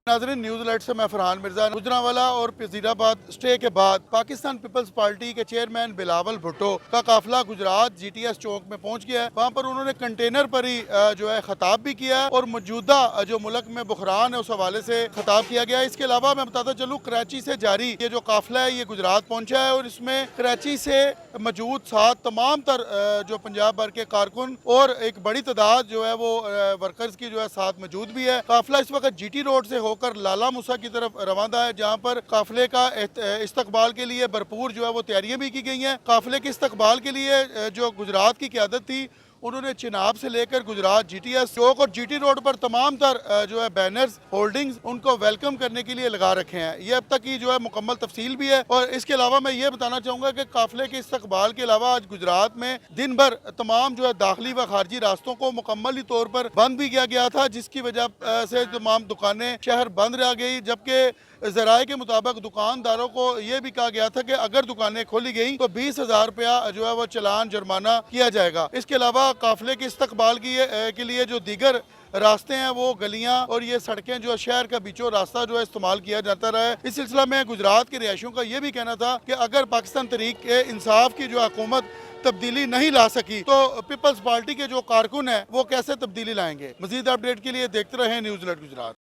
नाज़रीन, news alert से मैं फरहान मिर्जा। गुजरांवाला और वज़ीराबाद स्टे के बाद पाकिस्तान पीपल्स पार्टी के चेयरमैन बिलावल भुट्टो का काफिला गुजरात GTS चौक में पहुंच गया है। वहां पर उन्होंने कंटेनर पर ही जो है खिताब भी किया है और मौजूदा जो मुल्क में बुहरान है उस हवाले से खिताब किया गया है। इसके अलावा मैं बताता चलूँ, कराची से जारी ये जो काफिला है ये गुजरात पहुंचा है और इसमें कराची से मौजूद साथ तमाम तर जो पंजाब भर के कारकुन और एक बड़ी तादाद जो है वो वर्कर्स की जो है साथ मौजूद भी है। काफिला इस वक्त GT रोड से होकर लाला मूसा की तरफ रवाना है, जहाँ पर काफिले का इस्तकबाल के लिए भरपूर जो है वो तैयारियां भी की गई हैं। काफिले के इस्तकबाल के लिए जो गुजरात की क़यादत थी उन्होंने चिनाब से लेकर गुजरात GTS चौक और GT रोड पर तमाम तर जो है बैनर्स होल्डिंग्स उनको वेलकम करने के लिए लगा रखे हैं। ये अब तक की जो है मुकम्मल तफसील भी है। और इसके अलावा मैं ये बताना चाहूँगा कि काफिले के इस्तकबाल के अलावा आज गुजरात में दिन भर तमाम जो है दाखिली व खारजी रास्तों को मुकम्मली तौर पर बंद भी किया गया था, जिसकी वजह से तमाम दुकानें शहर बंद रह गई। जबकि ज़राए के मुताबिक दुकानदारों को यह भी कहा गया था कि अगर दुकानें खोली गई तो 20,000 रुपया जो है वो चलान जुर्माना किया जाएगा। इसके अलावा काफिले के इस्तकबाल के लिए जो दीगर रास्ते हैं वो गलियां और ये सड़कें जो शहर का बीचों रास्ता जो है इस्तेमाल किया जाता रहा है। इस सिलसिला में गुजरात के रिहायशियों का ये भी कहना था कि अगर पाकिस्तान तहरीक इंसाफ की जो हुकूमत तब्दीली नहीं ला सकी तो पीपल्स पार्टी के जो कारकुन हैं वो कैसे तब्दीली लाएंगे। मजीद अपडेट के लिए देखते रहें न्यूज़ अलर्ट गुजरात।